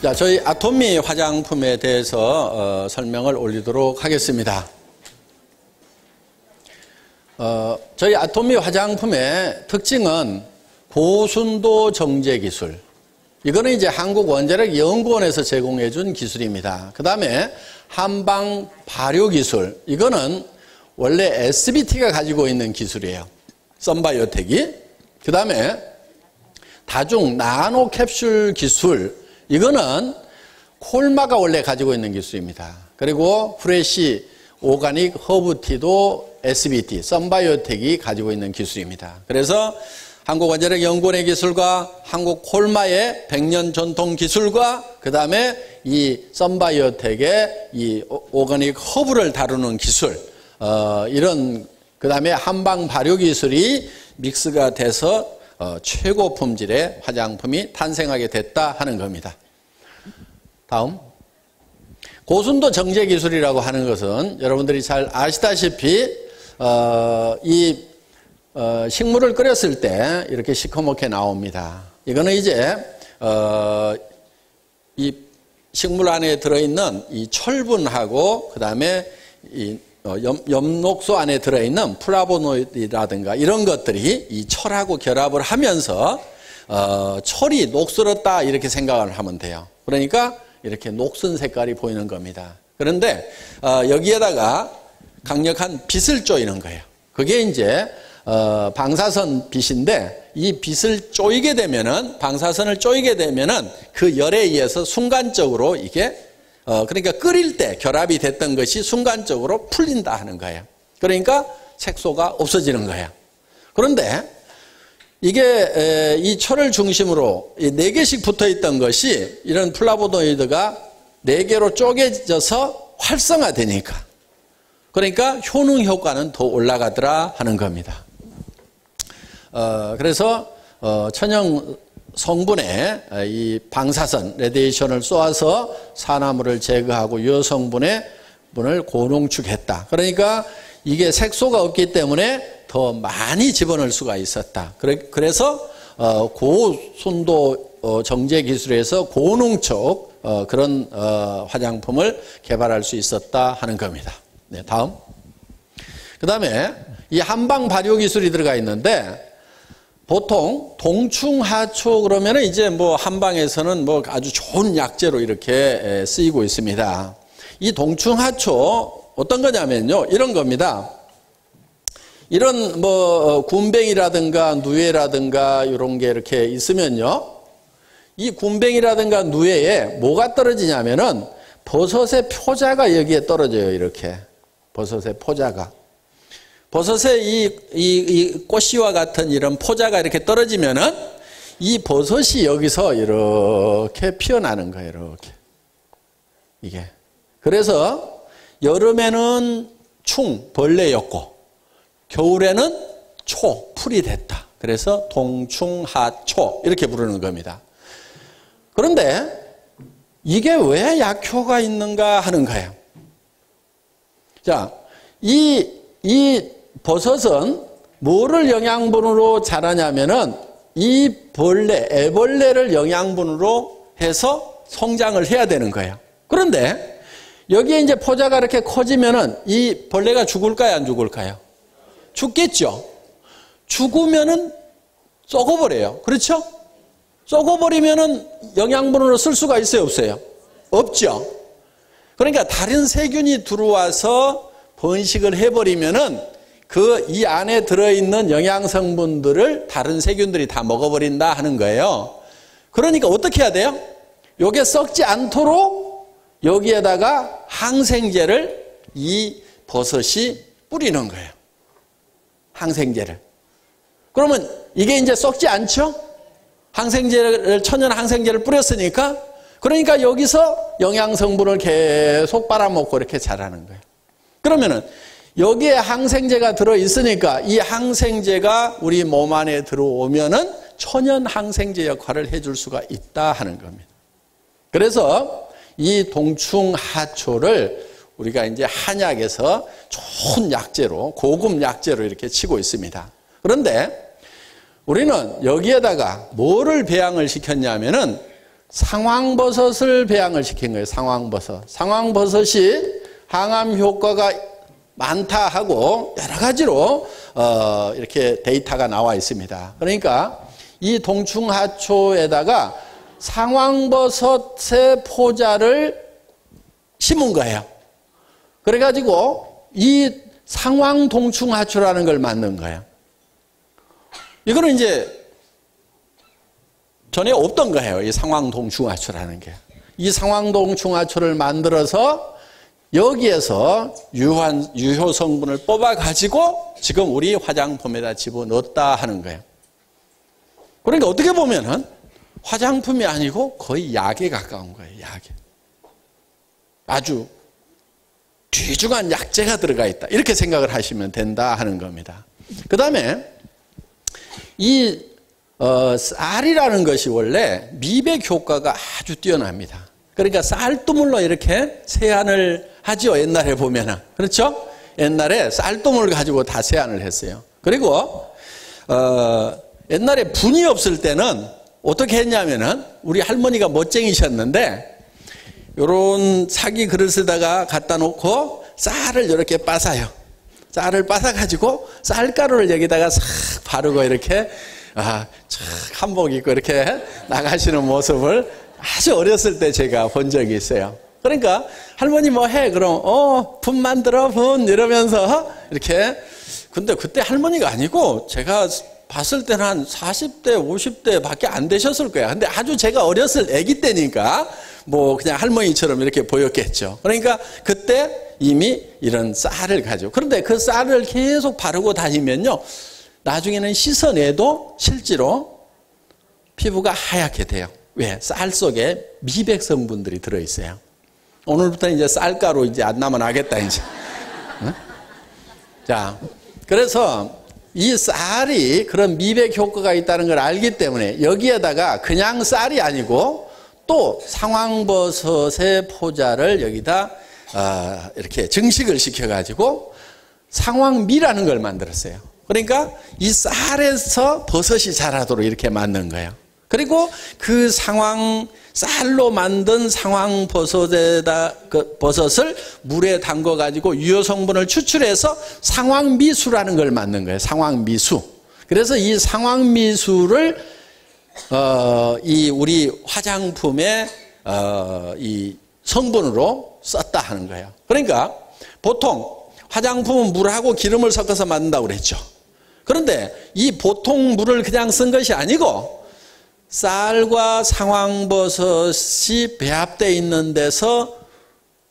자, 저희 아토미 화장품에 대해서 설명을 올리도록 하겠습니다. 저희 아토미 화장품의 특징은 고순도 정제 기술. 이거는 이제 한국원자력연구원에서 제공해 준 기술입니다. 그 다음에 한방 발효 기술. 이거는 원래 SBT가 가지고 있는 기술이에요. 썬바이오텍이. 그 다음에 다중 나노 캡슐 기술. 이거는 콜마가 원래 가지고 있는 기술입니다. 그리고 프레시 오가닉 허브티도 SBT, 썬바이오텍이 가지고 있는 기술입니다. 그래서 한국원자력연구원의 기술과 한국 콜마의 100년 전통 기술과 그 다음에 이 썬바이오텍의 이 오가닉 허브를 다루는 기술, 이런 그 다음에 한방 발효 기술이 믹스가 돼서 최고 품질의 화장품이 탄생하게 됐다 하는 겁니다. 다음. 고순도 정제 기술이라고 하는 것은 여러분들이 잘 아시다시피 식물을 끓였을 때 이렇게 시커멓게 나옵니다. 이거는 이제 이 식물 안에 들어있는 이 철분하고 그 다음에 이 엽록소 안에 들어있는 플라보노이드라든가 이런 것들이 이 철하고 결합을 하면서 철이 녹슬었다 이렇게 생각을 하면 돼요. 그러니까 이렇게 녹슨 색깔이 보이는 겁니다. 그런데 여기에다가 강력한 빛을 쪼이는 거예요. 그게 이제 방사선 빛인데 이 빛을 쪼이게 되면은 방사선을 쪼이게 되면은 그 열에 의해서 순간적으로 이게 그러니까 끓일 때 결합이 됐던 것이 순간적으로 풀린다 하는 거예요. 그러니까 색소가 없어지는 거예요. 그런데 이게 이 철을 중심으로 4개씩 붙어 있던 것이 이런 플라보노이드가 4개로 쪼개져서 활성화되니까 그러니까 효능 효과는 더 올라가더라 하는 겁니다. 그래서 천연 성분의 이 방사선, 레디에이션을 쏘아서 산화물을 제거하고 여성분의 분을 고농축했다. 그러니까 이게 색소가 없기 때문에 더 많이 집어넣을 수가 있었다. 그래서 고순도 정제 기술에서 고농축 그런 화장품을 개발할 수 있었다 하는 겁니다. 네, 다음. 그 다음에 이 한방 발효 기술이 들어가 있는데 보통 동충하초 그러면은 이제 뭐 한방에서는 뭐 아주 좋은 약재로 이렇게 쓰이고 있습니다. 이 동충하초 어떤 거냐면요. 이런 겁니다. 이런 뭐 군뱅이라든가 누에라든가 이런 게 이렇게 있으면요. 이 군뱅이라든가 누에에 뭐가 떨어지냐면은 버섯의 표자가 여기에 떨어져요. 이렇게. 버섯의 포자가. 버섯의 이 꽃씨와 같은 이런 포자가 이렇게 떨어지면은 이 버섯이 여기서 이렇게 피어나는 거예요. 이렇게. 이게. 그래서 여름에는 벌레였고 겨울에는 풀이 됐다. 그래서 동충하초 이렇게 부르는 겁니다. 그런데 이게 왜 약효가 있는가 하는 거예요. 자, 이 버섯은 뭐를 영양분으로 자라냐면은 이 애벌레를 영양분으로 해서 성장을 해야 되는 거예요. 그런데 여기에 이제 포자가 이렇게 커지면은 이 벌레가 죽을까요? 안 죽을까요? 죽겠죠. 죽으면은 썩어버려요. 그렇죠? 썩어버리면은 영양분으로 쓸 수가 있어요? 없어요? 없죠. 그러니까 다른 세균이 들어와서 번식을 해버리면은 이 안에 들어있는 영양성분들을 다른 세균들이 다 먹어버린다 하는 거예요. 그러니까 어떻게 해야 돼요? 요게 썩지 않도록 여기에다가 항생제를 이 버섯이 뿌리는 거예요. 항생제를. 그러면 이게 이제 썩지 않죠? 천연 항생제를 뿌렸으니까 그러니까 여기서 영양성분을 계속 빨아먹고 이렇게 자라는 거예요. 그러면은 여기에 항생제가 들어있으니까 이 항생제가 우리 몸 안에 들어오면은 천연 항생제 역할을 해줄 수가 있다 하는 겁니다. 그래서 이 동충하초를 우리가 이제 한약에서 좋은 약재로, 고급 약재로 이렇게 치고 있습니다. 그런데 우리는 여기에다가 뭐를 배양을 시켰냐면은 상황버섯을 배양을 시킨 거예요. 상황버섯. 상황버섯이 항암 효과가 많다 하고 여러 가지로 이렇게 데이터가 나와 있습니다. 그러니까 이 동충하초에다가 상황버섯의 포자를 심은 거예요. 그래가지고 이 상황동충하초라는 걸 만든 거예요. 이거는 이제 전에 없던 거예요. 이 상황동충하초라는 게. 이 상황동충하초를 만들어서 여기에서 유효 성분을 뽑아가지고 지금 우리 화장품에다 집어넣었다 하는 거예요. 그러니까 어떻게 보면은 화장품이 아니고 거의 약에 가까운 거예요. 약에. 아주 귀중한 약재가 들어가 있다. 이렇게 생각을 하시면 된다 하는 겁니다. 그 다음에 이 쌀이라는 것이 원래 미백 효과가 아주 뛰어납니다. 그러니까 쌀두물로 이렇게 세안을 하죠. 옛날에 보면은. 그렇죠? 옛날에 쌀두물 가지고 다 세안을 했어요. 그리고 옛날에 분이 없을 때는 어떻게 했냐면은 우리 할머니가 멋쟁이셨는데 요런 사기 그릇에다가 갖다 놓고 쌀을 이렇게 빻아요. 쌀을 빻아가지고 쌀가루를 여기다가 싹 바르고 이렇게 참 한복 입고 이렇게 나가시는 모습을 아주 어렸을 때 제가 본 적이 있어요. 그러니까 할머니 뭐 해? 그럼 분 만들어 분 이러면서 이렇게. 근데 그때 할머니가 아니고 제가 봤을 때는 한 40대 50대 밖에 안 되셨을 거야. 근데 아주 제가 어렸을 아기 때니까 뭐 그냥 할머니처럼 이렇게 보였겠죠. 그러니까 그때 이미 이런 쌀을 가지고. 그런데 그 쌀을 계속 바르고 다니면요, 나중에는 씻어내도 실제로 피부가 하얗게 돼요. 왜? 쌀 속에 미백 성분들이 들어있어요. 오늘부터 이제 쌀가루 이제 안 나면 하겠다, 이제. 응? 자, 그래서 이 쌀이 그런 미백 효과가 있다는 걸 알기 때문에 여기에다가 그냥 쌀이 아니고 또 상황버섯의 포자를 여기다 이렇게 증식을 시켜가지고 상황미라는 걸 만들었어요. 그러니까 이 쌀에서 버섯이 자라도록 이렇게 만든 거예요. 그리고 그 쌀로 만든 상황버섯에다 버섯을 물에 담궈 가지고 유효 성분을 추출해서 상황미수라는 걸 만든 거예요. 상황미수. 그래서 이 상황미수를 이 우리 화장품의 이 성분으로 썼다 하는 거예요. 그러니까 보통 화장품은 물하고 기름을 섞어서 만든다고 그랬죠. 그런데 이 보통 물을 그냥 쓴 것이 아니고 쌀과 상황버섯이 배합되어 있는 데서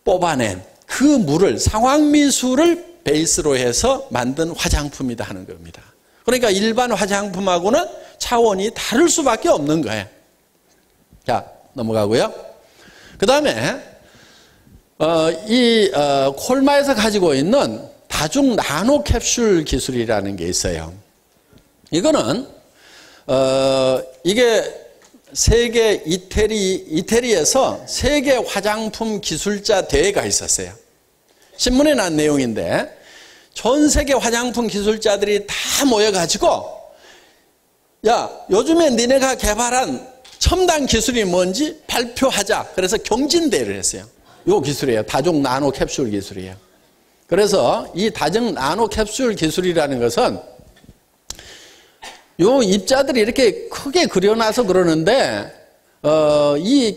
뽑아낸 그 물을, 상황미수를 베이스로 해서 만든 화장품이다 하는 겁니다. 그러니까 일반 화장품하고는 차원이 다를 수밖에 없는 거예요. 자, 넘어가고요. 그 다음에 콜마에서 가지고 있는 다중 나노 캡슐 기술이라는 게 있어요. 이거는 이게 세계 이태리에서 세계 화장품 기술자 대회가 있었어요. 신문에 난 내용인데 전 세계 화장품 기술자들이 다 모여가지고 야, 요즘에 니네가 개발한 첨단 기술이 뭔지 발표하자. 그래서 경진대회를 했어요. 요 기술이에요. 다중 나노 캡슐 기술이에요. 그래서 이 다중 나노 캡슐 기술이라는 것은 요 입자들이 이렇게 크게 그려놔서 그러는데 이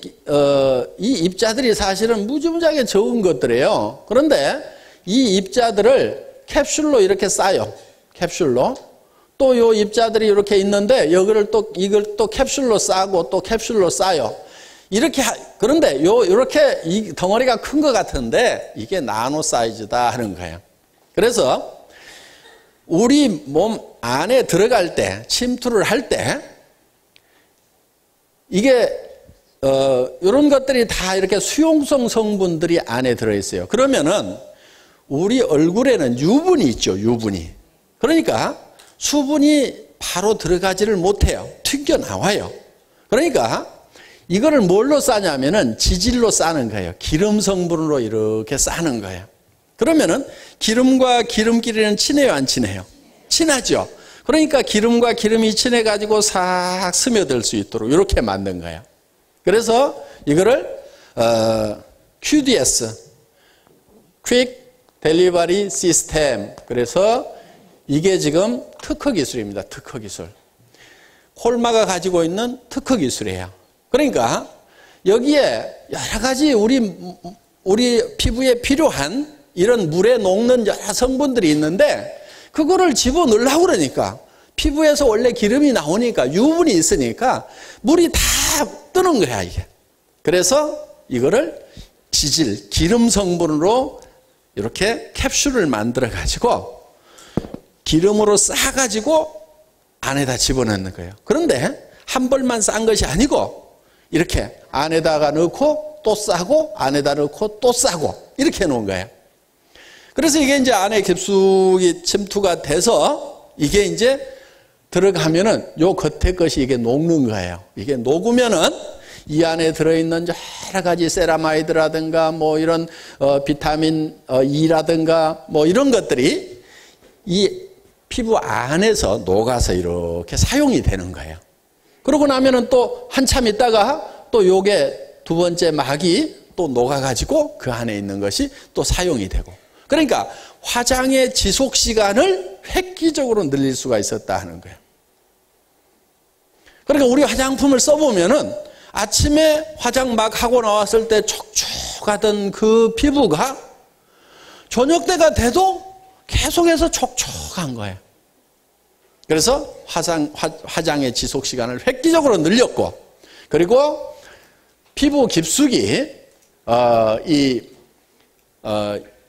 입자들이 사실은 무지무지하게 적은 것들이에요. 그런데 이 입자들을 캡슐로 이렇게 싸요. 캡슐로. 또 요 입자들이 이렇게 있는데 이걸 또 캡슐로 싸고 또 캡슐로 싸요. 이렇게 그런데 이렇게 이 덩어리가 큰 것 같은데 이게 나노 사이즈다 하는 거예요. 그래서 우리 몸 안에 들어갈 때, 침투를 할 때, 이게, 이런 것들이 다 이렇게 수용성 성분들이 안에 들어있어요. 그러면은, 우리 얼굴에는 유분이 있죠, 유분이. 그러니까, 수분이 바로 들어가지를 못해요. 튕겨나와요. 그러니까, 이거를 뭘로 싸냐면은, 지질로 싸는 거예요. 기름 성분으로 이렇게 싸는 거예요. 그러면은, 기름과 기름끼리는 친해요, 안 친해요? 친하죠. 그러니까 기름과 기름이 친해가지고 싹 스며들 수 있도록 이렇게 만든 거예요. 그래서 이거를 QDS, Quick Delivery System. 그래서 이게 지금 특허 기술입니다. 특허 기술. 콜마가 가지고 있는 특허 기술이에요. 그러니까 여기에 여러 가지 우리 피부에 필요한 이런 물에 녹는 여러 성분들이 있는데 그거를 집어넣으려고 그러니까 피부에서 원래 기름이 나오니까 유분이 있으니까 물이 다 뜨는 거야, 이게. 그래서 이거를 지질, 기름 성분으로 이렇게 캡슐을 만들어 가지고 기름으로 싸가지고 안에다 집어넣는 거예요. 그런데 한 벌만 싼 것이 아니고 이렇게 안에다가 넣고 또 싸고 안에다 넣고 또 싸고 이렇게 해놓은 거예요. 그래서 이게 이제 안에 깊숙이 침투가 돼서 이게 이제 들어가면은 요 겉에 것이 이게 녹는 거예요. 이게 녹으면은 이 안에 들어있는 여러 가지 세라마이드라든가 뭐 이런 비타민 E라든가 뭐 이런 것들이 이 피부 안에서 녹아서 이렇게 사용이 되는 거예요. 그러고 나면은 또 한참 있다가 또 요게 두 번째 막이 또 녹아가지고 그 안에 있는 것이 또 사용이 되고. 그러니까 화장의 지속 시간을 획기적으로 늘릴 수가 있었다 하는 거예요. 그러니까 우리 화장품을 써보면은 아침에 화장 막 하고 나왔을 때 촉촉하던 그 피부가 저녁 때가 돼도 계속해서 촉촉한 거예요. 그래서 화장의 지속 시간을 획기적으로 늘렸고, 그리고 피부 깊숙이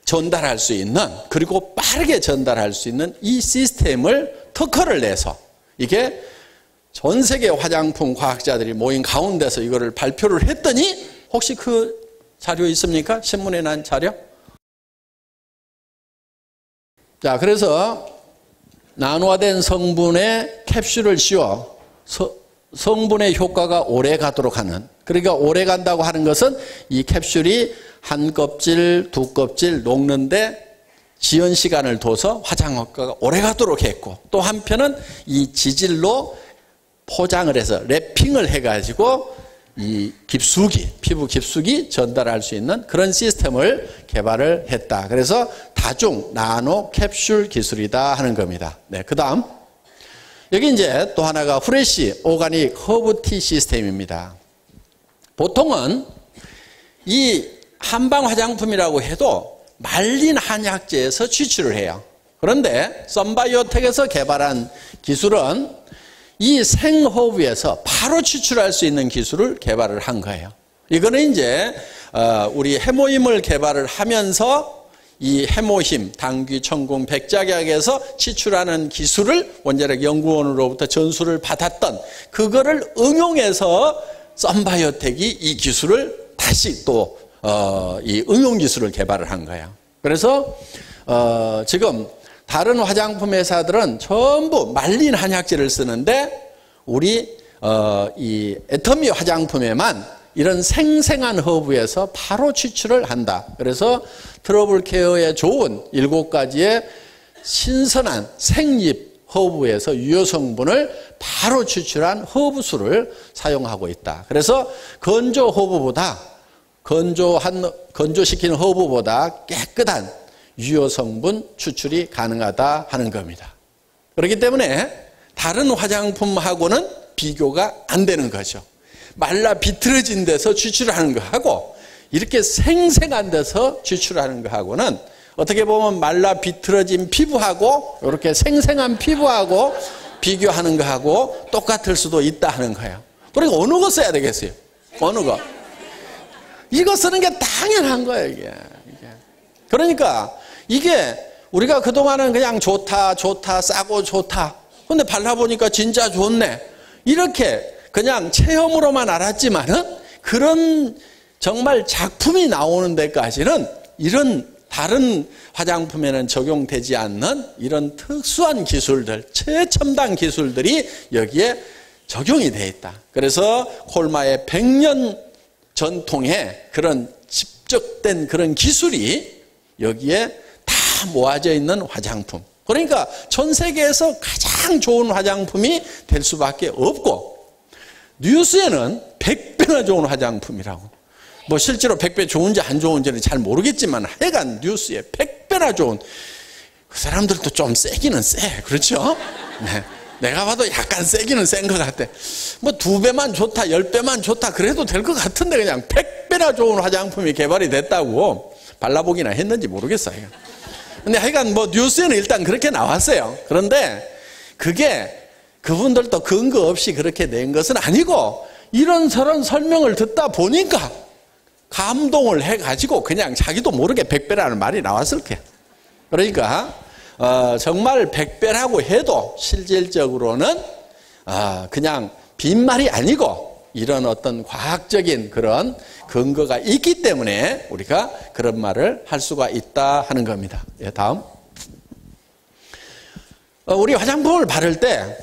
전달할 수 있는, 그리고 빠르게 전달할 수 있는 이 시스템을 특허를 내서 이게 전 세계 화장품 과학자들이 모인 가운데서 이거를 발표를 했더니 혹시 그 자료 있습니까? 신문에 난 자료? 자, 그래서 나노화된 성분에 캡슐을 씌워 성분의 효과가 오래 가도록 하는, 그러니까 오래 간다고 하는 것은 이 캡슐이 한 껍질, 두 껍질 녹는데 지연 시간을 둬서 화장 효과가 오래 가도록 했고, 또 한편은 이 지질로 포장을 해서 랩핑을 해가지고 이 깊숙이, 피부 깊숙이 전달할 수 있는 그런 시스템을 개발을 했다. 그래서 다중 나노 캡슐 기술이다 하는 겁니다. 네, 그 다음 여기 이제 또 하나가 프레시 오가닉 허브티 시스템입니다. 보통은 이 한방 화장품이라고 해도 말린 한약재에서 추출을 해요. 그런데 썬바이오텍에서 개발한 기술은 이 생허브에서 바로 추출할 수 있는 기술을 개발을 한 거예요. 이거는 이제 우리 해모임을 개발을 하면서 이 해모힘, 당귀, 천궁, 백작약에서 추출하는 기술을 원자력 연구원으로부터 전수를 받았던 그거를 응용해서 썬바이오텍이 이 기술을 다시 또 이 응용 기술을 개발을 한 거예요. 그래서 지금 다른 화장품 회사들은 전부 말린 한약재를 쓰는데 우리 이 애터미 화장품에만 이런 생생한 허브에서 바로 추출을 한다. 그래서 트러블 케어에 좋은 7가지의 신선한 생잎 허브에서 유효 성분을 바로 추출한 허브수를 사용하고 있다. 그래서 건조시킨 허브보다 깨끗한 유효 성분 추출이 가능하다 하는 겁니다. 그렇기 때문에 다른 화장품하고는 비교가 안 되는 거죠. 말라 비틀어진 데서 추출하는 거하고 이렇게 생생한 데서 추출하는 거하고는 어떻게 보면 말라 비틀어진 피부하고 이렇게 생생한 피부하고 비교하는 거하고 똑같을 수도 있다 하는 거예요. 그러니까 어느 거 써야 되겠어요? 어느 거? 이거 쓰는 게 당연한 거예요, 이게. 그러니까 이게 우리가 그동안은 그냥 좋다, 싸고 좋다. 근데 발라보니까 진짜 좋네. 이렇게 그냥 체험으로만 알았지만은 그런 정말 작품이 나오는 데까지는 이런 다른 화장품에는 적용되지 않는 이런 특수한 기술들, 최첨단 기술들이 여기에 적용이 되어 있다. 그래서 콜마의 100년 전통의 그런 집적된 그런 기술이 여기에 다 모아져 있는 화장품. 그러니까 전 세계에서 가장 좋은 화장품이 될 수밖에 없고, 뉴스에는 100배나 좋은 화장품이라고. 뭐 실제로 100배 좋은지 안 좋은지는 잘 모르겠지만 하여간 뉴스에 100배나 좋은. 그 사람들도 좀 세기는 세. 그렇죠? 네. 내가 봐도 약간 세기는 센 것 같아. 뭐 2배만 좋다, 10배만 좋다 그래도 될 것 같은데 그냥 100배나 좋은 화장품이 개발이 됐다고 발라보기나 했는지 모르겠어요. 근데 하여간 뭐 뉴스에는 일단 그렇게 나왔어요. 그런데 그게 그분들도 근거 없이 그렇게 낸 것은 아니고 이런저런 설명을 듣다 보니까 감동을 해가지고 그냥 자기도 모르게 100배라는 말이 나왔을 거야. 그러니까 정말 100배라고 해도 실질적으로는 그냥 빈말이 아니고 이런 어떤 과학적인 그런 근거가 있기 때문에 우리가 그런 말을 할 수가 있다 하는 겁니다. 예, 다음. 우리 화장품을 바를 때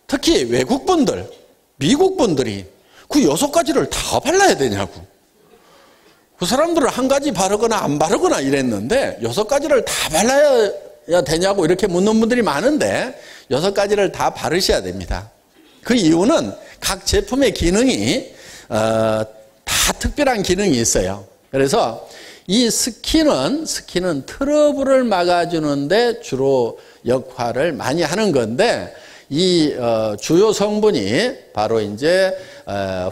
특히 외국분들, 미국분들이 그 6가지를 다 발라야 되냐고. 그 사람들은 한 가지 바르거나 안 바르거나 이랬는데 6가지를 다 발라야 되냐고 이렇게 묻는 분들이 많은데 6가지를 다 바르셔야 됩니다. 그 이유는 각 제품의 기능이 다 특별한 기능이 있어요. 그래서 이 스킨은 트러블을 막아주는데 주로 역할을 많이 하는 건데 이 주요 성분이 바로 이제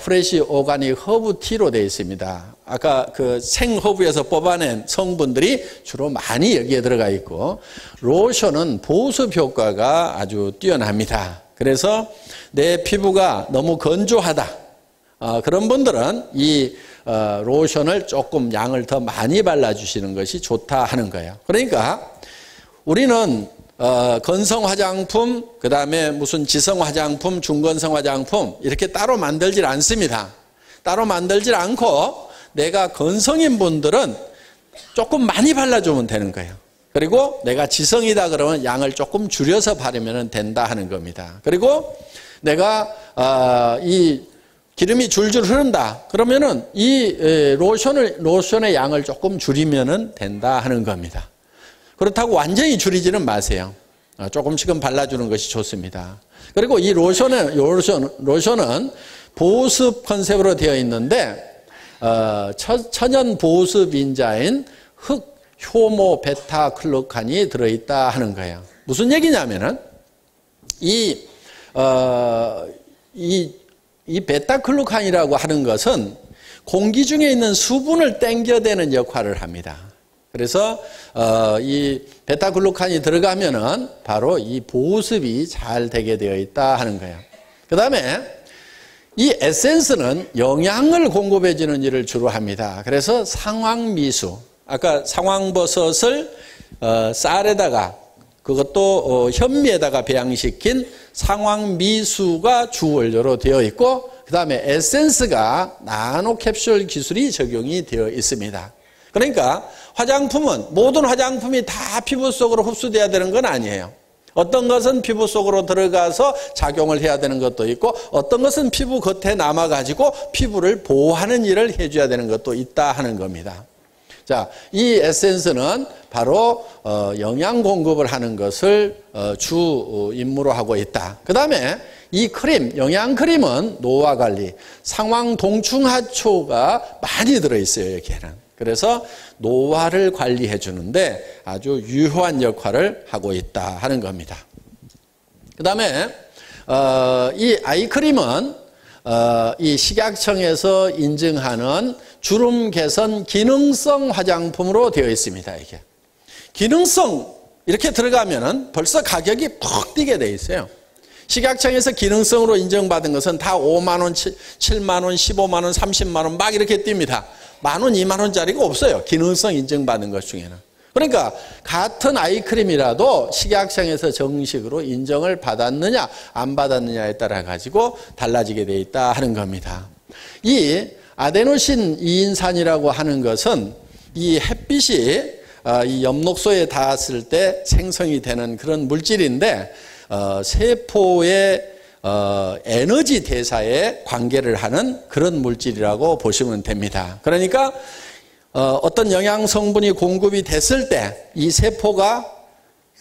프레시 오가닉 허브 티로 되어 있습니다. 아까 그 생허브에서 뽑아낸 성분들이 주로 많이 여기에 들어가 있고 로션은 보습 효과가 아주 뛰어납니다. 그래서 내 피부가 너무 건조하다 그런 분들은 이 로션을 조금 양을 더 많이 발라주시는 것이 좋다 하는 거예요. 그러니까 우리는 건성 화장품, 그 다음에 무슨 지성 화장품, 중건성 화장품 이렇게 따로 만들질 않습니다. 따로 만들질 않고 내가 건성인 분들은 조금 많이 발라주면 되는 거예요. 그리고 내가 지성이다 그러면 양을 조금 줄여서 바르면 된다 하는 겁니다. 그리고 내가 이 기름이 줄줄 흐른다 그러면은 이 로션의 양을 조금 줄이면 된다 하는 겁니다. 그렇다고 완전히 줄이지는 마세요. 조금씩은 발라주는 것이 좋습니다. 그리고 이 로션은 보습 컨셉으로 되어 있는데 천연 보습 인자인 흑 효모 베타클로칸이 들어있다 하는 거예요. 무슨 얘기냐면은 이 베타클로칸이라고 하는 것은 공기 중에 있는 수분을 땡겨대는 역할을 합니다. 그래서 이 베타글루칸이 들어가면은 바로 이 보습이 잘 되게 되어 있다 하는 거예요. 그 다음에 이 에센스는 영양을 공급해 주는 일을 주로 합니다. 그래서 상황미수, 아까 상황버섯을 쌀에다가 그것도 현미에다가 배양시킨 상황미수가 주원료로 되어 있고 그 다음에 에센스가 나노캡슐 기술이 적용이 되어 있습니다. 그러니까 화장품은 모든 화장품이 다 피부 속으로 흡수돼야 되는 건 아니에요. 어떤 것은 피부 속으로 들어가서 작용을 해야 되는 것도 있고 어떤 것은 피부 겉에 남아가지고 피부를 보호하는 일을 해줘야 되는 것도 있다 하는 겁니다. 자, 이 에센스는 바로 영양 공급을 하는 것을 주 임무로 하고 있다. 그 다음에 이 크림, 영양 크림은 노화 관리, 상황동충하초가 많이 들어있어요, 여기에는. 그래서 노화를 관리해 주는데 아주 유효한 역할을 하고 있다 하는 겁니다. 그 다음에 이 아이크림은 이 식약청에서 인증하는 주름 개선 기능성 화장품으로 되어 있습니다. 이게 기능성 이렇게 들어가면은 벌써 가격이 퍽 뛰게 돼 있어요. 식약청에서 기능성으로 인정받은 것은 다 5만 원, 7만 원, 15만 원, 30만 원 막 이렇게 뜁니다. 10,000원, 20,000원짜리가 없어요. 기능성 인정받은 것 중에는. 그러니까 같은 아이크림이라도 식약청에서 정식으로 인정을 받았느냐 안 받았느냐에 따라 가지고 달라지게 돼 있다 하는 겁니다. 이 아데노신 이인산이라고 하는 것은 이 햇빛이 이 엽록소에 닿았을 때 생성이 되는 그런 물질인데 세포의 에너지 대사에 관계를 하는 그런 물질이라고 보시면 됩니다. 그러니까 어떤 영양 성분이 공급이 됐을 때 이 세포가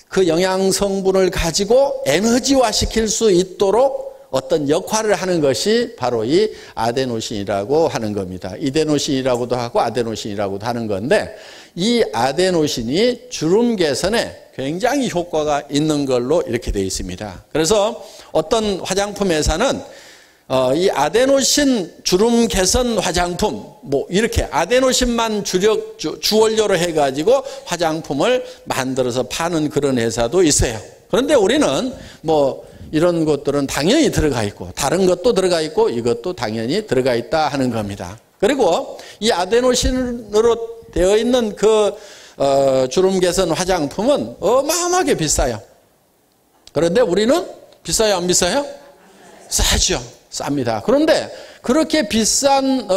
그 영양 성분을 가지고 에너지화 시킬 수 있도록 어떤 역할을 하는 것이 바로 이 아데노신이라고 하는 겁니다. 이데노신이라고도 하고 아데노신이라고도 하는 건데, 이 아데노신이 주름 개선에 굉장히 효과가 있는 걸로 이렇게 되어 있습니다. 그래서 어떤 화장품 회사는 이 아데노신 주름 개선 화장품, 뭐 이렇게 아데노신만 주원료로 해가지고 화장품을 만들어서 파는 그런 회사도 있어요. 그런데 우리는 뭐 이런 것들은 당연히 들어가 있고, 다른 것도 들어가 있고, 이것도 당연히 들어가 있다 하는 겁니다. 그리고 이 아데노신으로 되어 있는 그 주름 개선 화장품은 어마어마하게 비싸요. 그런데 우리는 비싸요, 안 비싸요? 싸죠. 쌉니다. 그런데 그렇게 비싼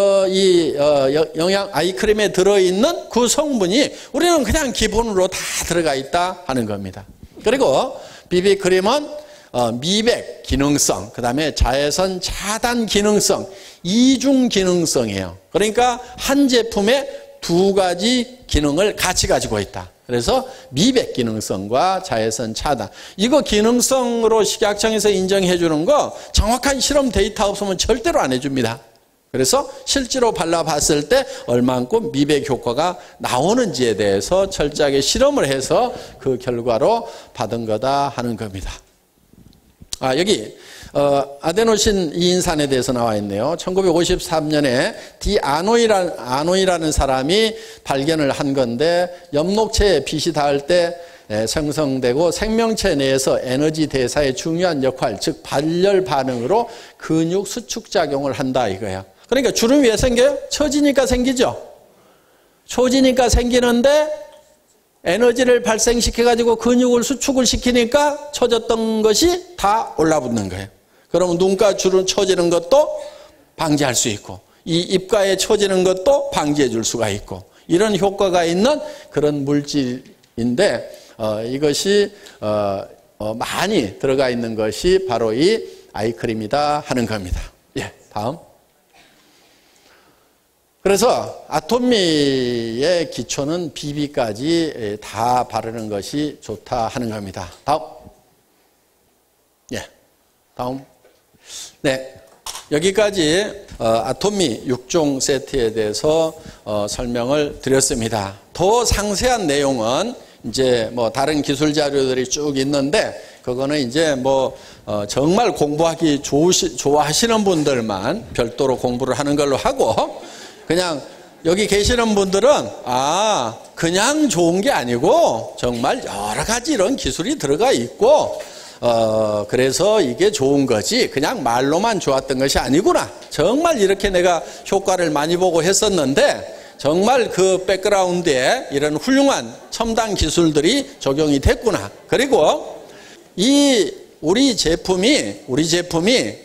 영양 아이크림에 들어있는 그 성분이 우리는 그냥 기본으로 다 들어가 있다 하는 겁니다. 그리고 비비크림은 미백 기능성, 그 다음에 자외선 차단 기능성, 이중 기능성이에요. 그러니까 한 제품에 두 가지 기능을 같이 가지고 있다. 그래서 미백 기능성과 자외선 차단. 이거 기능성으로 식약청에서 인정해 주는 거 정확한 실험 데이터 없으면 절대로 안 해줍니다. 그래서 실제로 발라봤을 때 얼만큼 미백 효과가 나오는지에 대해서 철저하게 실험을 해서 그 결과로 받은 거다 하는 겁니다. 여기 아데노신 이인산에 대해서 나와 있네요. 1953년에 아노이라는 사람이 발견을 한 건데, 엽록체에 빛이 닿을 때 생성되고 생명체 내에서 에너지 대사에 중요한 역할, 즉 발열 반응으로 근육 수축 작용을 한다 이거예요. 그러니까 주름이 왜 생겨요? 처지니까 생기죠. 처지니까 생기는데 에너지를 발생시켜가지고 근육을 수축을 시키니까 처졌던 것이 다 올라붙는 거예요. 그러면 눈가 주름 처지는 것도 방지할 수 있고, 이 입가에 처지는 것도 방지해 줄 수가 있고, 이런 효과가 있는 그런 물질인데, 이것이 많이 들어가 있는 것이 바로 이 아이크림이다 하는 겁니다. 예, 다음. 그래서 아토미의 기초는 비비까지 다 바르는 것이 좋다 하는 겁니다. 다음. 예, 다음. 네, 여기까지 아토미 6종 세트에 대해서 설명을 드렸습니다. 더 상세한 내용은 이제 뭐 다른 기술 자료들이 쭉 있는데, 그거는 이제 뭐 정말 공부하기 좋아하시는 분들만 별도로 공부를 하는 걸로 하고, 그냥 여기 계시는 분들은 그냥 좋은 게 아니고 정말 여러 가지 이런 기술이 들어가 있고, 그래서 이게 좋은 거지 그냥 말로만 좋았던 것이 아니구나. 정말 이렇게 내가 효과를 많이 보고 했었는데 정말 그 백그라운드에 이런 훌륭한 첨단 기술들이 적용이 됐구나. 그리고 우리 제품이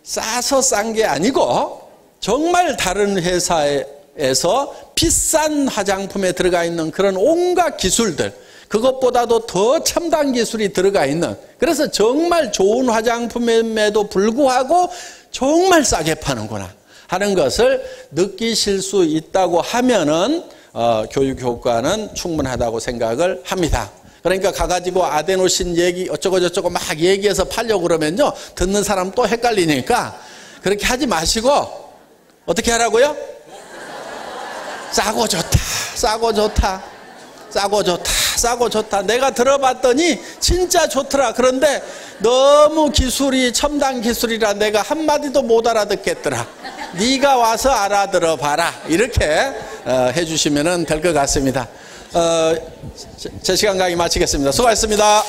싸서 싼 게 아니고 정말 다른 회사에서 비싼 화장품에 들어가 있는 그런 온갖 기술들, 그것보다도 더 첨단 기술이 들어가 있는, 그래서 정말 좋은 화장품임에도 불구하고 정말 싸게 파는구나 하는 것을 느끼실 수 있다고 하면은 교육 효과는 충분하다고 생각을 합니다. 그러니까 가가지고 아데노신 얘기 어쩌고 저쩌고 막 얘기해서 팔려고 그러면요, 듣는 사람 또 헷갈리니까 그렇게 하지 마시고 어떻게 하라고요? 싸고 좋다, 싸고 좋다, 싸고 좋다, 싸고 좋다. 내가 들어봤더니 진짜 좋더라. 그런데 너무 기술이 첨단 기술이라 내가 한마디도 못 알아듣겠더라. 네가 와서 알아들어 봐라. 이렇게 해주시면 될 것 같습니다. 제 시간 강의 마치겠습니다. 수고하셨습니다.